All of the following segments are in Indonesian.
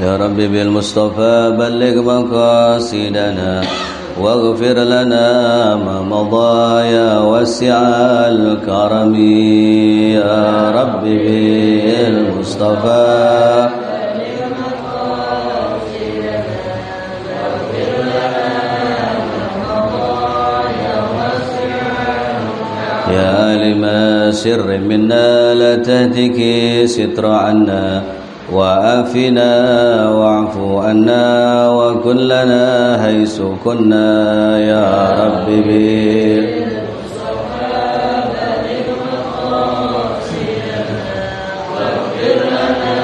يا رب بالمصطفى بلغ مقاصدنا واغفر لنا ما مضى يا واسع الكرم يا رب بالمصطفى بلغ مقاصدنا واغفر لنا ما مضى يا واسع الكرم يا لما سر منا لا تهتك ستر عنا وعافنا واعف عنا وكن لنا حيث كنا يا رب بالمصطفى بلغ مقاصدنا واغفر لنا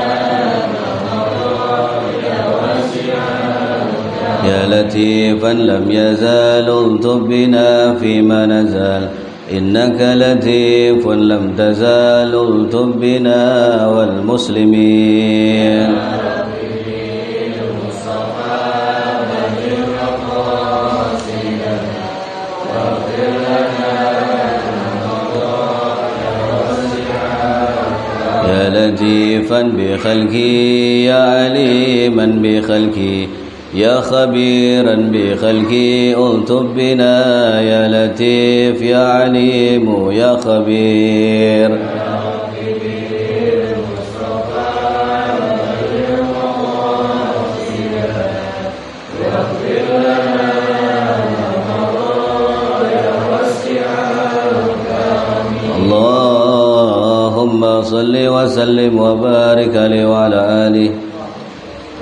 ما مضى يا واسع الكرم يا لطيفا لم يزال الطف بنا فيما نزال إنك لطيف لم تزال الطف بنا والمسلمين يا رب بالمصطفى بلغ مقاصدنا واغفر لنا ما مضى يا واسع الكرم يا لطيفا بخلقي يا عليما بخلقي يا خبيرا بخلقي الطف بنا يا لطيف يا عليم يا خبير يا رب بالمصطفى بلغ مقاصدنا واغفر لنا ما مضى يا واسع الكرم اللهم صل وسلم وبارك عليه وعلى آله.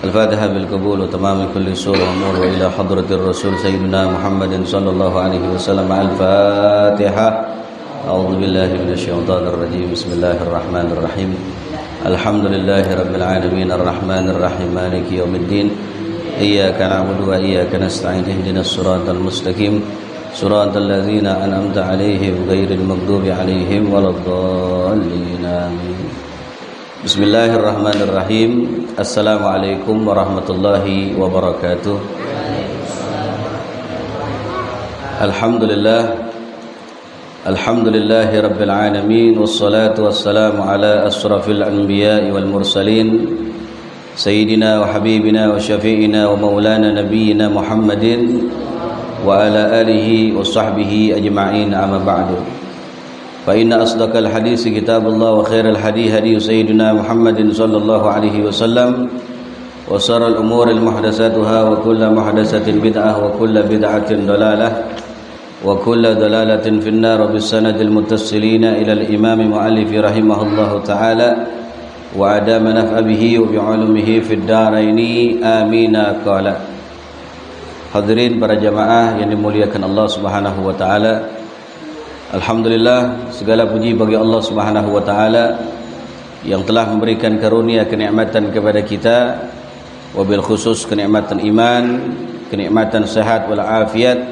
الفاتحة بالقبول وتمام كل سور وأمور وإلى حضرة الرسول سيدنا محمد صلى الله عليه وسلم. الفاتحة. أعوذ بالله من الشيطان الرجيم. بسم الله الرحمن الرحيم. الحمد لله رب العالمين الرحمن الرحيم مالك يوم الدين إياك نعبد وإياك نستعين اهدنا الصراط المستقيم صراط الذين أنعمت عليهم غير المغضوب عليهم ولا الضالين آمين. Bismillahirrahmanirrahim. Assalamualaikum warahmatullahi wabarakatuh. Alhamdulillahi rabbil alamin wassalatu wassalamu ala asrafil anbiya'i wal mursalin sayyidina wa habibina wa syafi'ina wa maulana nabiyyina Muhammadin wa ala alihi wa sahbihi ajma'in, amma ba'du. فإن أصدق الحديث كتاب الله وخير الحديث هدي سيدنا محمد صلى الله عليه وسلم وشر الأمور محدثاتها وكل محدثة بدعة وكل بدعة ضلالة وكل ضلالة في النار. بالسند المتصلين إلى الإمام مؤلف رحمه الله تعالى وأدام نفع به وبعلومه في الدارين آمين. قال. Hadirin para jamaah yang dimuliakan Allah Subhanahu wa taala. Alhamdulillah, segala puji bagi Allah Subhanahu wa taala yang telah memberikan karunia kenikmatan kepada kita, wabil khusus kenikmatan iman, kenikmatan sehat wal afiat,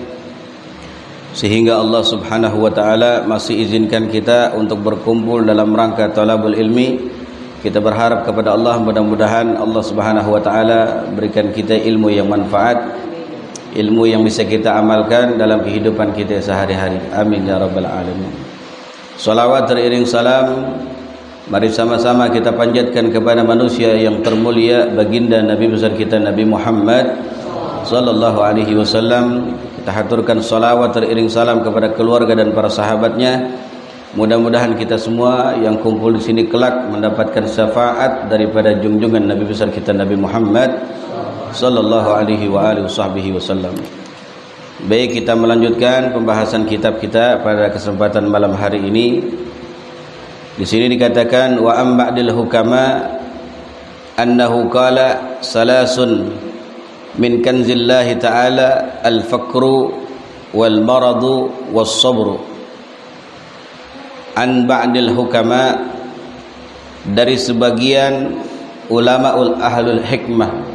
sehingga Allah Subhanahu wa taala masih izinkan kita untuk berkumpul dalam rangka talabul ilmi. Kita berharap kepada Allah, mudah-mudahan Allah Subhanahu wa taala berikan kita ilmu yang manfaat, ilmu yang bisa kita amalkan dalam kehidupan kita sehari-hari. Amin ya rabbal alamin. Salawat teriring salam mari sama-sama kita panjatkan kepada manusia yang termulia, baginda Nabi besar kita Nabi Muhammad sallallahu alaihi wasallam. Kita haturkan salawat teriring salam kepada keluarga dan para sahabatnya. Mudah-mudahan kita semua yang kumpul di sini kelak mendapatkan syafaat daripada junjungan Nabi besar kita Nabi Muhammad sallallahu alaihi wa alihi wasallam. Baik, kita melanjutkan pembahasan kitab kita pada kesempatan malam hari ini. Di sini dikatakan wa am ba'dil hukama annahu qala salasun min kanzillahi ta'ala al-faqru wal maradu was sabru. An ba'dil hukama, dari sebagian ulamaul ahlul hikmah.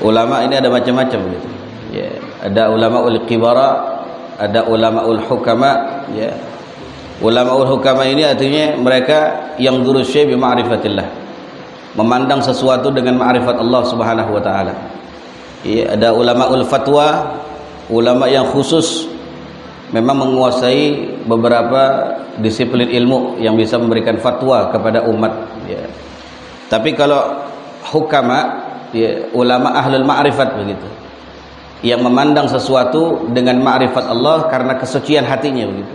Ulama ini ada macam-macam gitu. Ya, ada ulamaul kibara, ada ulamaul hukama, ya. Ulamaul hukama ini artinya mereka yang durus syai' bi ma'rifatillah. Memandang sesuatu dengan ma'rifat Allah Subhanahu wa taala. Ya, ada ulamaul fatwa, ulama yang khusus memang menguasai beberapa disiplin ilmu yang bisa memberikan fatwa kepada umat, ya. Tapi kalau hukama, ya, ulama ahlul ma'rifat begitu, yang memandang sesuatu dengan ma'rifat Allah karena kesucian hatinya begitu,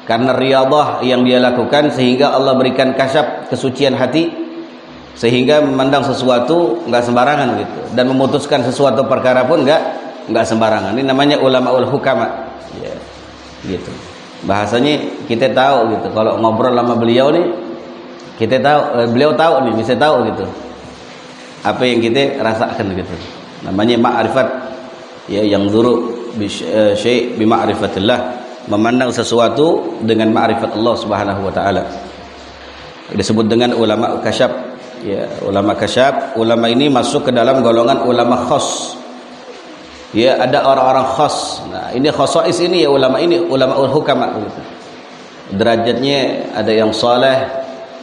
karena riyadhah yang dia lakukan sehingga Allah berikan kasyaf kesucian hati, sehingga memandang sesuatu nggak sembarangan gitu, dan memutuskan sesuatu perkara pun nggak sembarangan. Ini namanya ulamaul hukama, ya, gitu. Bahasanya kita tahu gitu, kalau ngobrol sama beliau nih, kita tahu, beliau tahu nih, bisa tahu gitu apa yang kita rasakan gitu. Namanya ma'rifat, ya, yang zuru syai' bi ma'rifatillah, memandang sesuatu dengan ma'rifat Allah Subhanahu wa taala. Disebut dengan ulama kasyaf, ya, ulama kasyaf. Ulama ini masuk ke dalam golongan ulama khas. Ya, ada orang-orang khas. Nah, ini khasais ini, ya, ulama ini ulamaul hukama gitu. Derajatnya ada yang saleh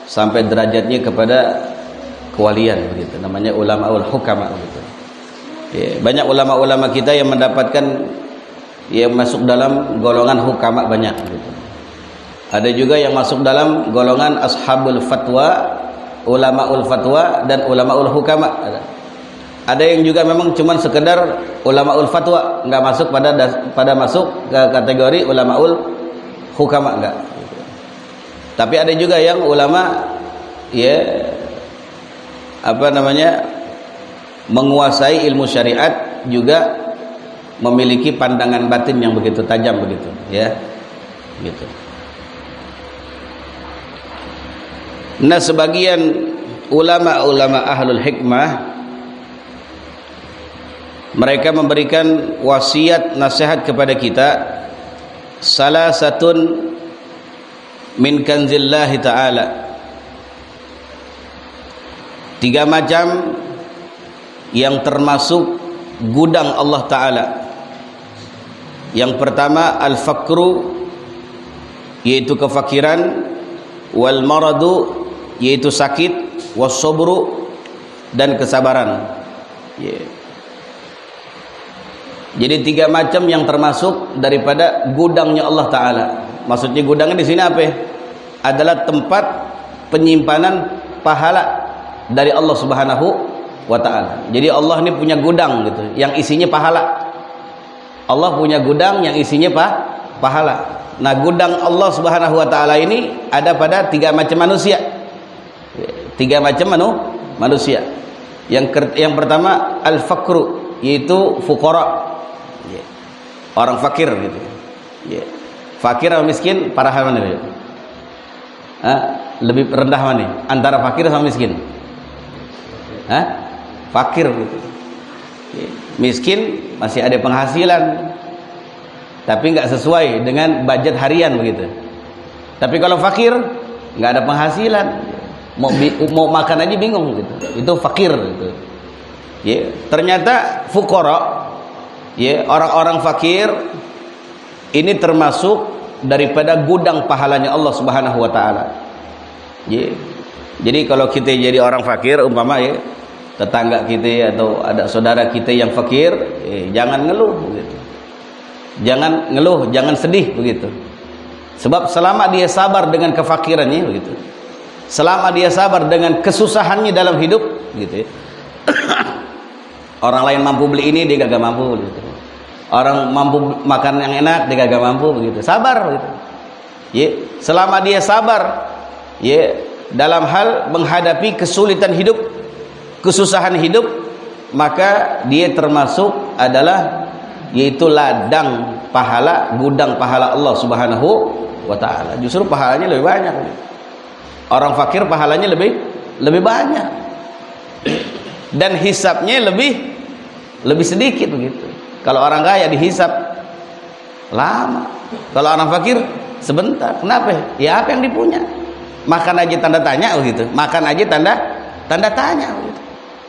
sampai derajatnya kepada kewalian begitu. Namanya ulamaul hukama gitu. Ya, banyak ulama-ulama kita yang mendapatkan, yang masuk dalam golongan hukama banyak gitu. Ada juga yang masuk dalam golongan ashabul fatwa, ulamaul fatwa dan ulamaul hukama. Ada yang juga memang cuman sekedar ulamaul fatwa, nggak masuk pada masuk ke kategori ulamaul hukama, enggak. Tapi ada juga yang ulama, ya, apa namanya, menguasai ilmu syariat, juga memiliki pandangan batin yang begitu tajam begitu, ya, gitu. Nah, sebagian ulama-ulama ahlul hikmah, mereka memberikan wasiat nasihat kepada kita, salasatun min kanzillahi ta'ala, 3 macam yang termasuk gudang Allah Ta'ala. Yang pertama al-fakru, yaitu kefakiran, wal maradu, yaitu sakit, was sabru, dan kesabaran, yeah. Jadi 3 macam yang termasuk daripada gudangnya Allah Ta'ala. Maksudnya gudangnya di sini apa? Adalah tempat penyimpanan pahala dari Allah Subhanahu wa Ta'ala. Jadi Allah ini punya gudang gitu, yang isinya pahala. Allah punya gudang yang isinya pahala. Nah, gudang Allah Subhanahu wa Ta'ala ini ada pada 3 macam manusia. 3 macam manusia. Yang pertama al-fakru, yaitu fuqara, orang fakir gitu, ya. Fakir atau miskin, parah mana dia? Lebih rendah mana? Antara fakir sama miskin? Fakir gitu, ya. Miskin masih ada penghasilan, tapi nggak sesuai dengan budget harian begitu. Tapi kalau fakir nggak ada penghasilan, mau makan aja bingung gitu. Itu fakir gitu. Ya, ternyata fuqara, ya, orang-orang fakir ini termasuk daripada gudang pahalanya Allah Subhanahu wa Ta'ala. Ya. Jadi kalau kita jadi orang fakir, umpama, ya, tetangga kita atau ada saudara kita yang fakir, jangan ngeluh begitu. Jangan ngeluh, jangan sedih begitu. Sebab selama dia sabar dengan kefakirannya begitu, selama dia sabar dengan kesusahannya dalam hidup gitu, ya. Orang lain mampu beli ini, dia gak mampu gitu. Orang mampu makan yang enak, dia gak mampu begitu. Sabar gitu. Ya, selama dia sabar, ya, dalam hal menghadapi kesulitan hidup, kesusahan hidup, maka dia termasuk adalah, yaitu ladang pahala, gudang pahala Allah Subhanahu wa Ta'ala. Justru pahalanya lebih banyak. Orang fakir pahalanya lebih banyak. Dan hisabnya lebih sedikit begitu. Kalau orang kaya dihisab lama, kalau orang fakir sebentar. Kenapa? Ya apa yang dipunya. Makan aja tanda tanya begitu. Makan aja tanda tanya begitu.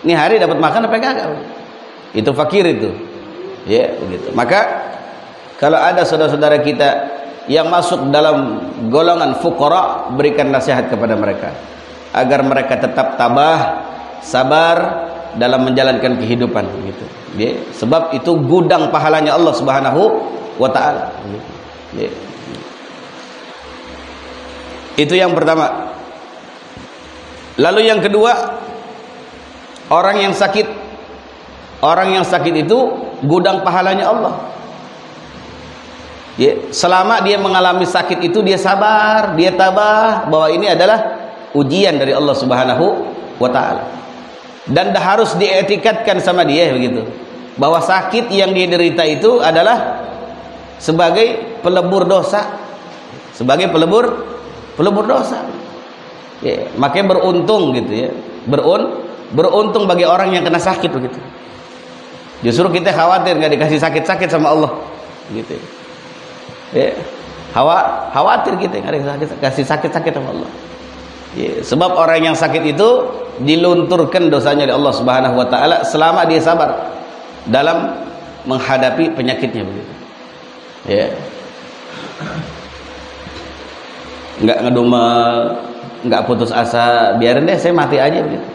Ini hari dapat makan apa enggak? Itu fakir itu. Ya, begitu. Maka kalau ada saudara-saudara kita yang masuk dalam golongan fuqara, berikan nasihat kepada mereka agar mereka tetap tabah, sabar dalam menjalankan kehidupan gitu. Ya, sebab itu gudang pahalanya Allah Subhanahu wa Ta'ala. Ya. Itu yang pertama. Lalu yang kedua, Orang yang sakit itu gudang pahalanya Allah. Ya, selama dia mengalami sakit itu dia sabar, dia tabah bahwa ini adalah ujian dari Allah Subhanahu wa taala. Dan harus dietikatkan sama dia begitu. Bahwa sakit yang dia derita itu adalah sebagai pelebur dosa. Sebagai pelebur dosa. Ya, makanya beruntung gitu ya. Beruntung bagi orang yang kena sakit begitu. Justru kita khawatir nggak dikasih sakit-sakit sama Allah gitu. Ya, khawatir kita nggak dikasih sakit-sakit sama Allah. Ya, sebab orang yang sakit itu dilunturkan dosanya oleh Allah Subhanahu wa taala selama dia sabar dalam menghadapi penyakitnya begitu. Ya. Enggak ngedumel, enggak putus asa, biarin deh saya mati aja begitu.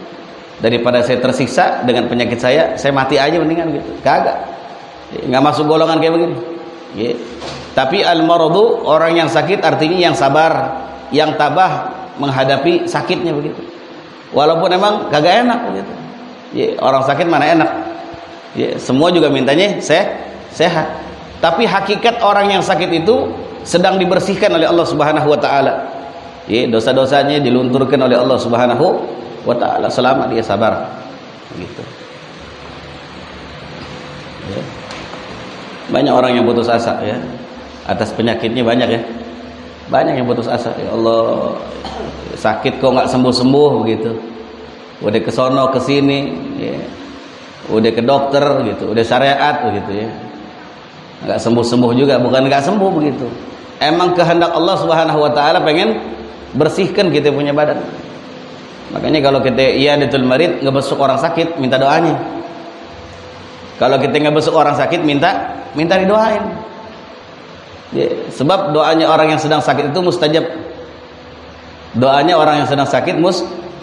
Daripada saya tersiksa dengan penyakit saya mati aja mendingan gitu. Kagak. Enggak masuk golongan kayak begini. Ya. Tapi al-maradu, orang yang sakit artinya yang sabar, yang tabah menghadapi sakitnya begitu. Walaupun emang kagak enak begitu. Ya, orang sakit mana enak. Ya, semua juga mintanya sehat. Tapi hakikat orang yang sakit itu sedang dibersihkan oleh Allah Subhanahu wa taala. Ya, dosa-dosanya dilunturkan oleh Allah Subhanahu wa taala selama dia sabar. Gitu. Ya. Banyak orang yang putus asa ya. Atas penyakitnya banyak ya. Banyak yang putus asa. Ya Allah, sakit kok nggak sembuh-sembuh begitu. Udah ke sono ke sini ya. Udah ke dokter gitu, udah syariat begitu ya. Enggak sembuh-sembuh juga, bukan enggak sembuh begitu. Emang kehendak Allah Subhanahu wa taala pengen bersihkan kita punya badan. Makanya kalau kita iyadatul marid ngebesuk orang sakit, minta doanya. Kalau kita ngebesuk orang sakit, minta didoain. Ya, sebab doanya orang yang sedang sakit itu mustajab. Doanya orang yang sedang sakit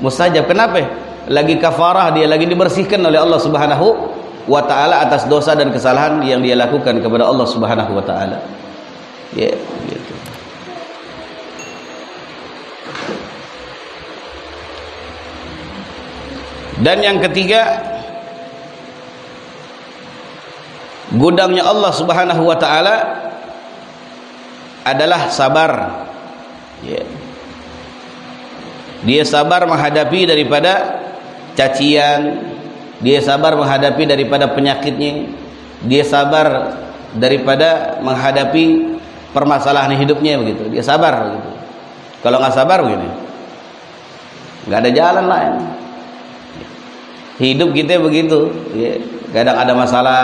mustajab. Kenapa? Lagi kafarah, dia lagi dibersihkan oleh Allah Subhanahu wa taala atas dosa dan kesalahan yang dia lakukan kepada Allah Subhanahu wa taala. Ya, gitu. Dan yang ketiga, gudangnya Allah Subhanahu wa taala adalah sabar. Ya. Dia sabar menghadapi daripada cacian, dia sabar menghadapi daripada penyakitnya, dia sabar daripada menghadapi permasalahan hidupnya begitu. Dia sabar begitu. Kalau nggak sabar begini, nggak ada jalan lain. Hidup kita begitu. Ya. Kadang ada masalah,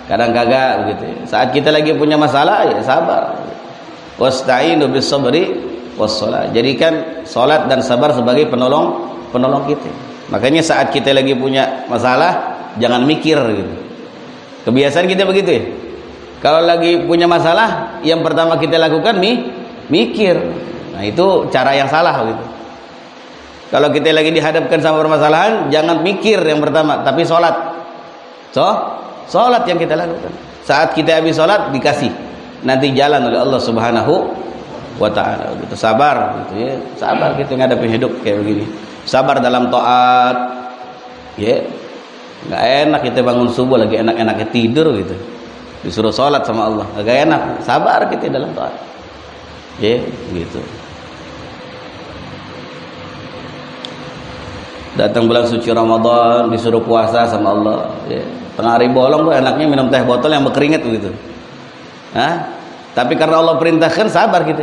kadang kagak begitu. Saat kita lagi punya masalah, ya sabar. Wasta'inu bis sabri was shalah. Jadikan salat dan sabar sebagai penolong kita. Makanya saat kita lagi punya masalah, jangan mikir gitu. Kebiasaan kita begitu ya. Kalau lagi punya masalah, yang pertama kita lakukan mikir. Nah, itu cara yang salah gitu. Kalau kita lagi dihadapkan sama permasalahan, jangan mikir yang pertama, tapi salat. Salat yang kita lakukan. Saat kita habis salat dikasih nanti jalan oleh Allah Subhanahu wa taala gitu. Sabar gitu ya. Sabar kita ngadepin hidup kayak begini. Sabar dalam taat. Ya. Enggak enak kita bangun subuh lagi enak-enaknya tidur gitu. Disuruh salat sama Allah. Enggak enak. Sabar kita dalam taat. Ya, gitu. Datang bulan suci Ramadan disuruh puasa sama Allah, ya. Tengah hari bolong tuh enaknya minum teh botol yang berkeringat begitu. Hah? Tapi karena Allah perintahkan sabar kita.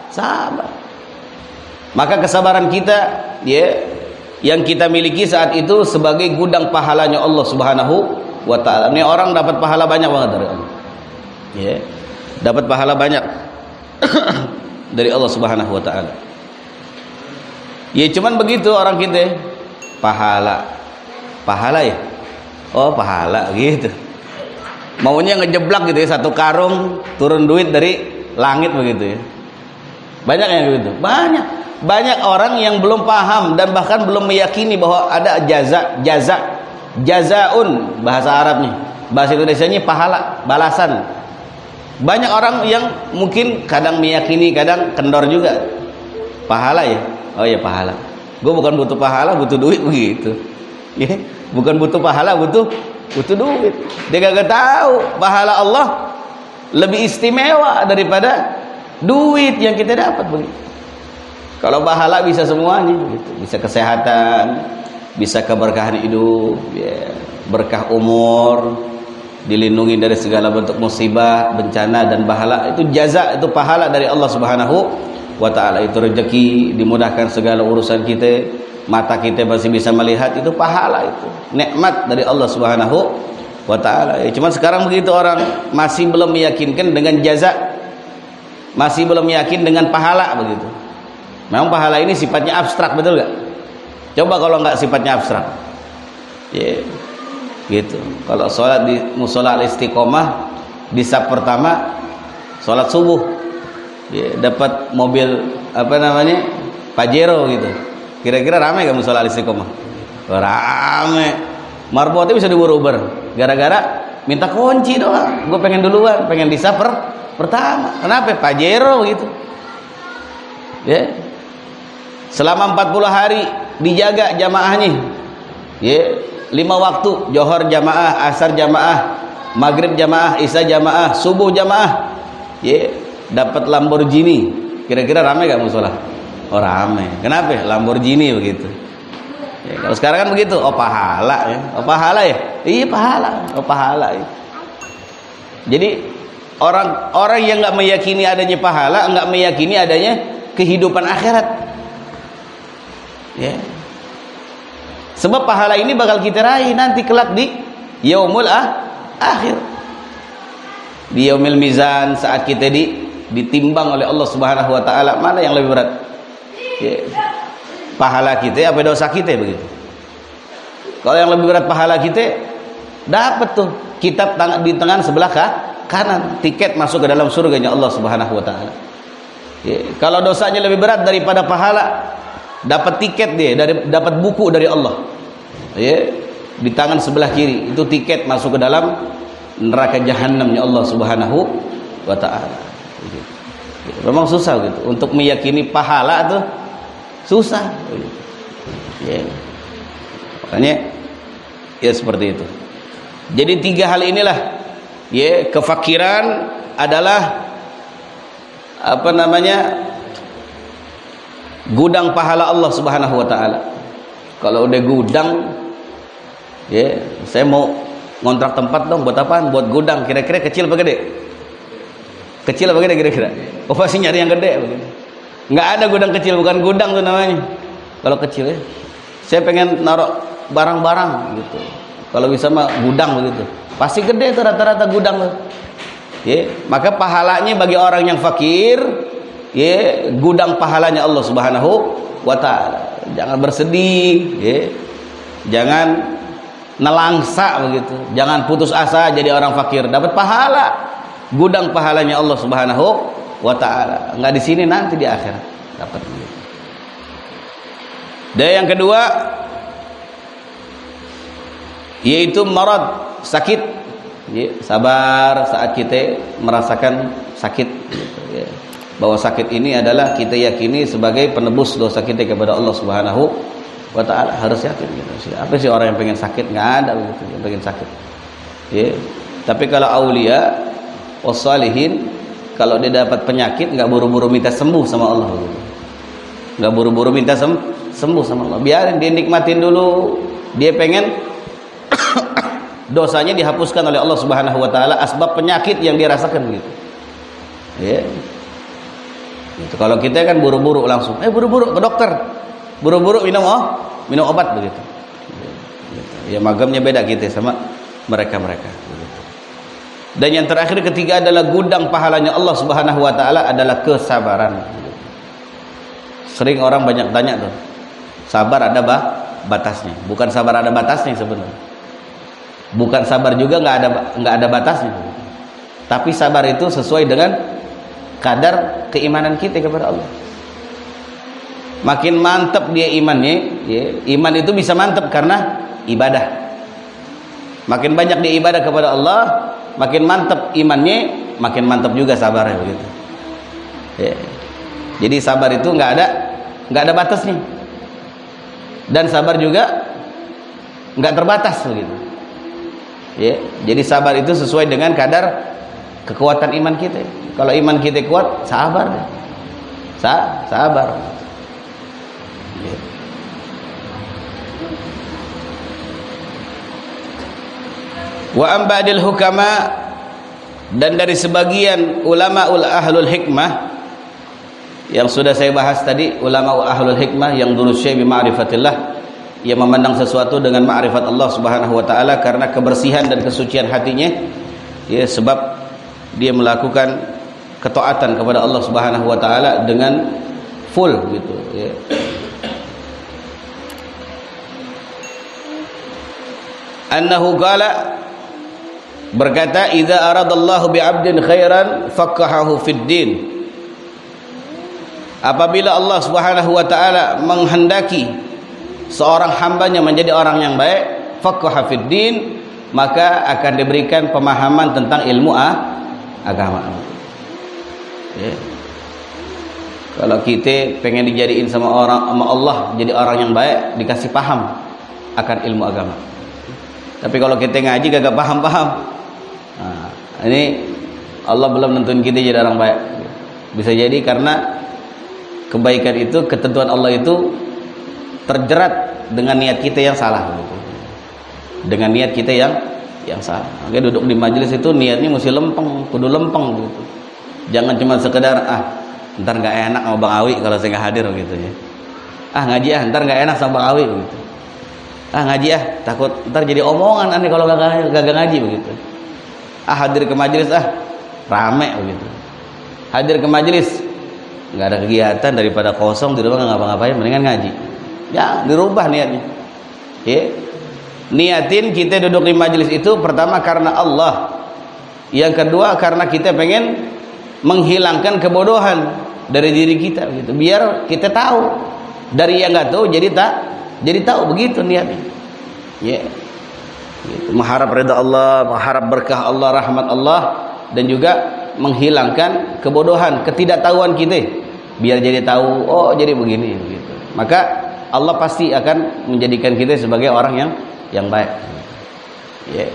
Sabar. Maka kesabaran kita ya yang kita miliki saat itu sebagai gudang pahalanya Allah Subhanahu wa taala. Ini orang dapat pahala banyak banget dari Allah. Ya. Dapat pahala banyak dari Allah Subhanahu wa taala. Ya cuman begitu orang kita. Pahala ya. Oh, pahala gitu. Maunya ngejeblak gitu ya, satu karung turun duit dari langit begitu ya. Banyak yang gitu. Banyak orang yang belum paham dan bahkan belum meyakini bahwa ada jazaun bahasa Arabnya. Bahasa Indonesianya pahala, balasan. Banyak orang yang mungkin kadang meyakini, kadang kendor juga. Pahala ya. Oh ya pahala. Gue bukan butuh pahala, butuh duit begitu. Ya, bukan butuh pahala, butuh duit. Dia gak tahu pahala Allah lebih istimewa daripada duit yang kita dapat begitu. Kalau pahala bisa semuanya begitu. Bisa kesehatan, bisa keberkahan hidup, ya, berkah umur, dilindungi dari segala bentuk musibah, bencana dan bahala. Itu jaza, itu pahala dari Allah Subhanahu wa taala. Itu rezeki, dimudahkan segala urusan kita. Mata kita masih bisa melihat, itu pahala, itu nikmat dari Allah Subhanahu wa taala. Ya, cuman sekarang begitu, orang masih belum meyakinkan dengan jaza, masih belum yakin dengan pahala begitu. Memang pahala ini sifatnya abstrak, betul gak? Coba kalau nggak sifatnya abstrak, ya, gitu. Kalau sholat di musola Al-Istiqomah di saf pertama, sholat subuh, ya, dapat mobil apa namanya, Pajero gitu. Kira-kira ramai gak musola Al-Istiqomah? Ramai. Marbotnya bisa diburu-uber gara-gara minta kunci doang. Gue pengen duluan, pengen di saf pertama. Kenapa? Pajero gitu. Ya. Selama 40 hari dijaga jamaahnya. Ya, 5 waktu, Johor jamaah, asar jamaah, maghrib jamaah, isya jamaah, subuh jamaah. Ya, dapat Lamborghini. Kira-kira ramai gak musola? Oh ramai. Kenapa? Lamborghini begitu. Ya, kalau sekarang kan begitu. Oh pahala ya. Oh pahala ya. Iya pahala. Oh pahala ya. Jadi orang yang nggak meyakini adanya pahala, nggak meyakini adanya kehidupan akhirat. Ya. Sebab pahala ini bakal kita raih nanti kelak di yaumul akhir. Di yaumil mizan, saat kita ditimbang oleh Allah Subhanahu wa taala, mana yang lebih berat? Ya, pahala kita apa dosa kita begitu. Kalau yang lebih berat pahala kita, dapat tuh kitab di tangan sebelah kanan, tiket masuk ke dalam surganya Allah Subhanahu wa taala. Ya, kalau dosanya lebih berat daripada pahala, dapat tiket dia, dapat buku dari Allah. Ya, di tangan sebelah kiri itu tiket masuk ke dalam neraka jahanamnya Allah Subhanahu wa taala. Ya, memang susah gitu untuk meyakini pahala tuh. Susah. Ya. Makanya ya seperti itu. Jadi 3 hal inilah, ya, kefakiran adalah apa namanya, gudang pahala Allah Subhanahu wa taala. Kalau udah gudang, ya, saya mau ngontrak tempat dong, buat apaan? Buat gudang. Kira-kira kecil apa gede? Kecil apa gede kira-kira? Oh pasti nyari yang gede begitu. Nggak ada gudang kecil, bukan gudang tuh namanya. Kalau kecil ya, saya pengen naruh barang-barang gitu. Kalau bisa mah gudang begitu. Pasti gede tuh rata-rata gudang tuh. Ya, maka pahalanya bagi orang yang fakir, ya, gudang pahalanya Allah Subhanahu wa taala. Jangan bersedih, ya. Jangan nelangsa begitu. Jangan putus asa jadi orang fakir, dapat pahala. Gudang pahalanya Allah Subhanahu wa ta'ala. Enggak di sini, nanti di akhirat dapat. Dan yang kedua yaitu marad, sakit. Ya, sabar saat kita merasakan sakit gitu, ya. Bahwa sakit ini adalah kita yakini sebagai penebus dosa kita kepada Allah Subhanahu wa ta'ala. Harus yakin gitu. Apa sih orang yang pengen sakit? Enggak ada begitu yang pengen sakit. Ya. Tapi kalau aulia wassalihin, kalau dia dapat penyakit, nggak buru-buru minta sembuh sama Allah, nggak buru-buru minta sembuh sama Allah. Biarin dia nikmatin dulu. Dia pengen dosanya dihapuskan oleh Allah Subhanahu wa taala, asbab penyakit yang dia rasakan gitu. Ya. Gitu. Kalau kita kan buru-buru langsung, buru-buru ke dokter, buru-buru minum obat begitu. Ya magamnya beda kita sama mereka. Dan yang terakhir ketiga adalah gudang pahalanya Allah Subhanahu wa taala adalah kesabaran. Sering orang banyak tanya tuh, sabar ada batasnya? Bukan sabar ada batasnya sebenarnya. Bukan sabar juga nggak ada batasnya. Tapi sabar itu sesuai dengan kadar keimanan kita kepada Allah. Makin mantap dia imannya, ya, iman itu bisa mantap karena ibadah. Makin banyak dia ibadah kepada Allah, makin mantap imannya, makin mantap juga sabarnya begitu. Ya. Jadi sabar itu nggak ada batasnya. Dan sabar juga nggak terbatas begitu. Ya, jadi sabar itu sesuai dengan kadar kekuatan iman kita. Kalau iman kita kuat, sabar deh. Sabar. Ya. Wa ambadil hukama, dan dari sebagian ulama ahlul hikmah yang sudah saya bahas tadi, ulama ahlul hikmah yang dulu syai' bi ma'rifatillah, yang memandang sesuatu dengan ma'rifat Allah Subhanahu wa taala karena kebersihan dan kesucian hatinya, ya, sebab dia melakukan ketaatan kepada Allah Subhanahu wa taala dengan full gitu, ya. Annahu qala, berkata, idza aradallahu bi'abdin khairan faqahahu fid din. Apabila Allah Subhanahu wa taala menghendaki seorang hambanya menjadi orang yang baik, faqaha fid din, maka akan diberikan pemahaman tentang ilmu agama. Ya. Kalau kita pengen dijadiin sama Allah jadi orang yang baik, dikasih paham akan ilmu agama. Tapi kalau kita ngaji gak paham-paham, nah, ini Allah belum nentuin kita jadi orang baik. Bisa jadi karena kebaikan itu, ketentuan Allah itu terjerat dengan niat kita yang salah gitu. Dengan niat kita yang salah. Makanya duduk di majelis itu niatnya mesti lempeng, kudu lempeng gitu. Jangan cuma sekedar ntar nggak enak sama Bang Awi kalau saya nggak hadir gitu ya. Ngaji ntar nggak enak sama Bang Awi gitu. Ngaji takut ntar jadi omongan aneh kalau gak ngaji begitu. Hadir ke majelis rame begitu. Hadir ke majelis nggak ada kegiatan, daripada kosong di rumah nggak ngapa-ngapain, mendingan ngaji. Ya, dirubah niatnya. Ya. Niatin kita duduk di majelis itu pertama karena Allah. Yang kedua karena kita pengen menghilangkan kebodohan dari diri kita gitu. Biar kita tahu. Dari yang nggak tahu jadi tahu, begitu niatnya. Ya. Gitu. Mengharap ridha Allah, mengharap berkah Allah, rahmat Allah, dan juga menghilangkan kebodohan, ketidaktahuan kita. Biar jadi tahu, oh jadi begini gitu. Maka Allah pasti akan menjadikan kita sebagai orang yang baik. Ya.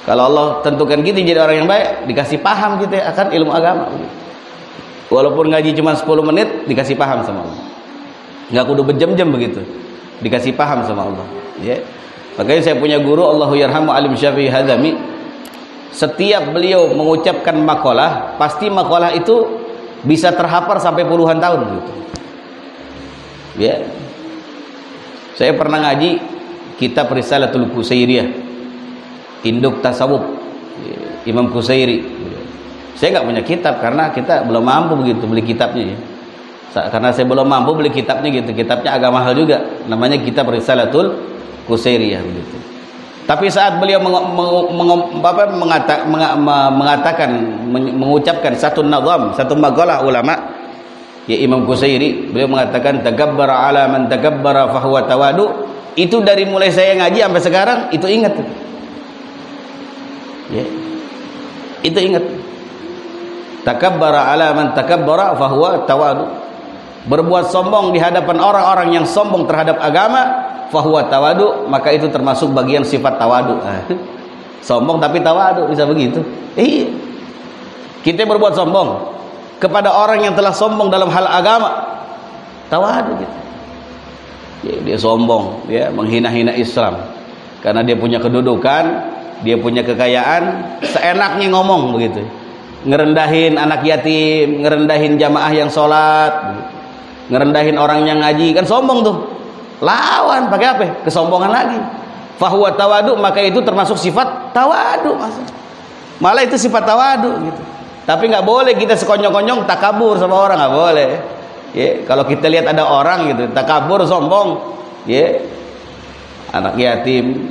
Kalau Allah tentukan kita jadi orang yang baik, dikasih paham kita akan ilmu agama. Walaupun ngaji cuma 10 menit, dikasih paham sama Allah. Nggak kudu berjam-jam begitu, dikasih paham sama Allah. Ya. Makanya saya punya guru, Allahu yarhamu Alim Syafi'i Hadzami. Setiap beliau mengucapkan makalah, pasti makalah itu bisa terhafal sampai puluhan tahun gitu. Ya. Saya pernah ngaji kitab Risalatul Qusairiyah, Induk Tasawuf, Imam Qusairi. Saya nggak punya kitab karena kita belum mampu begitu beli kitabnya ya. Karena saya belum mampu beli kitabnya gitu. Kitabnya agak mahal juga. Namanya kitab Risalatul Qusairiyah begitu. Tapi saat beliau mengucapkan satu nazam, satu maqalah ulama, ya Imam Qusairi, beliau mengatakan tagabbara ala man tagabbara fahuwa tawadu. Itu dari mulai saya ngaji sampai sekarang itu ingat. Ya. Itu ingat. Takabbara ala man takabbara fahuwa tawadu. Berbuat sombong di hadapan orang-orang yang sombong terhadap agama, fahuwa tawadu, maka itu termasuk bagian sifat tawadu. Sombong tapi tawadu, bisa begitu. Iya. Kita berbuat sombong kepada orang yang telah sombong dalam hal agama, tawadu gitu. Ya, dia sombong, dia menghina-hina Islam karena dia punya kedudukan, dia punya kekayaan, seenaknya ngomong begitu, ngerendahin anak yatim, ngerendahin jamaah yang sholat, ngerendahin orang yang ngaji, kan sombong tuh. Lawan pakai apa? Kesombongan lagi. Fahuwa tawadu, maka itu termasuk sifat tawadu. Malah itu sifat tawadu gitu. Tapi nggak boleh kita sekonyong-konyong takabur sama orang, nggak boleh. Ya, kalau kita lihat ada orang gitu takabur, sombong, ya, anak yatim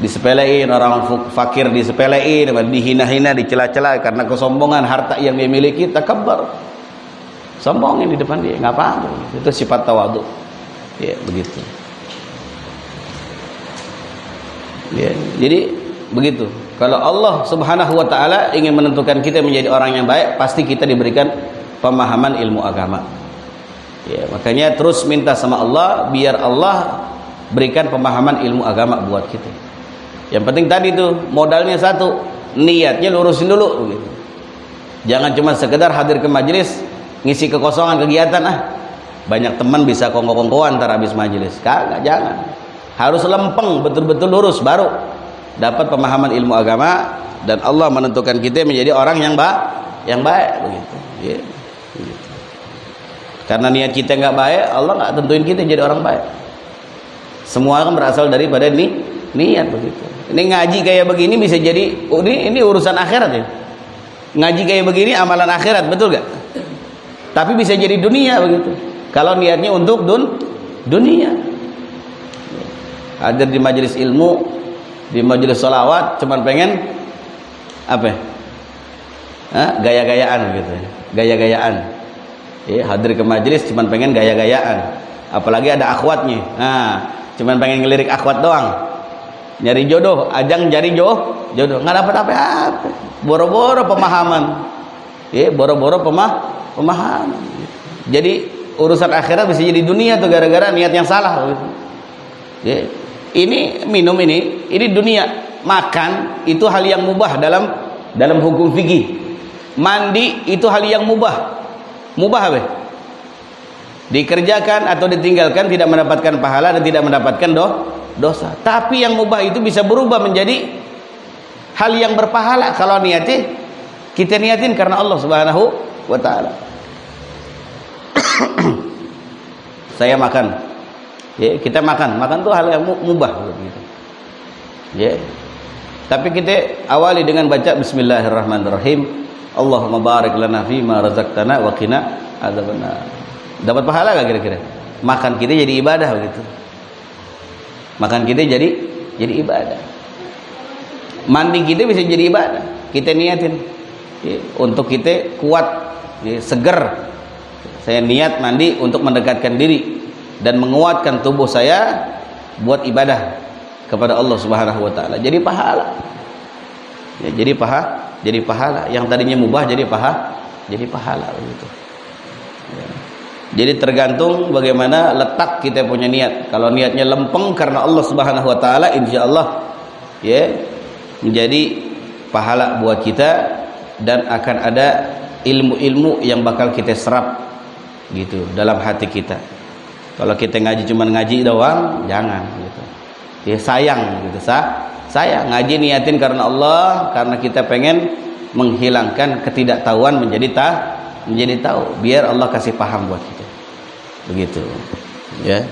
disepelein, orang fakir disepelein, dihina-hina, dicela-cela karena kesombongan harta yang dia miliki, takabur, sombongin di depan dia, nggak apa-apa. Itu sifat tawadhu. Ya, begitu. Ya, jadi begitu. Kalau Allah Subhanahu wa taala ingin menentukan kita menjadi orang yang baik, pasti kita diberikan pemahaman ilmu agama. Ya, makanya terus minta sama Allah biar Allah berikan pemahaman ilmu agama buat kita. Yang penting tadi tuh modalnya satu, niatnya lurusin dulu gitu. Jangan cuma sekedar hadir ke majelis ngisi kekosongan kegiatan, banyak teman bisa kongko-kongkoan ntar habis majelis. Kagak, jangan. Harus lempeng, betul-betul lurus baru dapat pemahaman ilmu agama, dan Allah menentukan kita menjadi orang yang baik begitu. Ya. Begitu. Karena niat kita nggak baik, Allah nggak tentuin kita jadi orang baik. Semua kan berasal daripada niat begitu. Ini ngaji kayak begini bisa jadi ini urusan akhirat ya. Ngaji kayak begini amalan akhirat, betul gak? Tapi bisa jadi dunia begitu. Kalau niatnya untuk dunia. Hadir di majelis ilmu, di majelis sholawat, cuman pengen apa? Gaya-gayaan gitu. Gaya-gayaan. Ya, hadir ke majelis cuman pengen gaya-gayaan. Apalagi ada akhwatnya. Cuman pengen ngelirik akhwat doang. Nyari jodoh, ajang cari jodoh, nggak dapat apa-apa. Boro-boro pemahaman. Ya, boro-boro pemahaman. Jadi urusan akhirat bisa jadi dunia tuh gara-gara niat yang salah gitu. Ya. Ini minum ini dunia. Makan itu hal yang mubah dalam hukum fikih. Mandi itu hal yang mubah. Mubah apa? Dikerjakan atau ditinggalkan tidak mendapatkan pahala dan tidak mendapatkan dosa. Tapi yang mubah itu bisa berubah menjadi hal yang berpahala kalau niatnya kita niatin karena Allah Subhanahu wa taala. Saya makan. Ya, kita makan tuh hal yang mubah gitu. Ya. Tapi kita awali dengan baca bismillahirrahmanirrahim. Allahumma barik lana fima razaqtana wa qina adzabannar. Dapat pahala gak kira-kira? Makan kita jadi ibadah begitu. Makan kita jadi ibadah. Mandi kita bisa jadi ibadah. Kita niatin ya, untuk kita kuat, ya, seger. Saya niat mandi untuk mendekatkan diri dan menguatkan tubuh saya buat ibadah kepada Allah Subhanahu wa taala. Jadi pahala. Ya, jadi pahala. Yang tadinya mubah jadi pahala begitu. Ya. Jadi tergantung bagaimana letak kita punya niat. Kalau niatnya lempeng karena Allah Subhanahu wa taala, insyaallah ya menjadi pahala buat kita dan akan ada ilmu-ilmu yang bakal kita serap gitu dalam hati kita. Kalau kita ngaji cuman ngaji doang, jangan gitu. Ya sayang gitu, sayang ngaji niatin karena Allah, karena kita pengen menghilangkan ketidaktahuan menjadi tahu, biar Allah kasih paham buat kita. Begitu. Ya.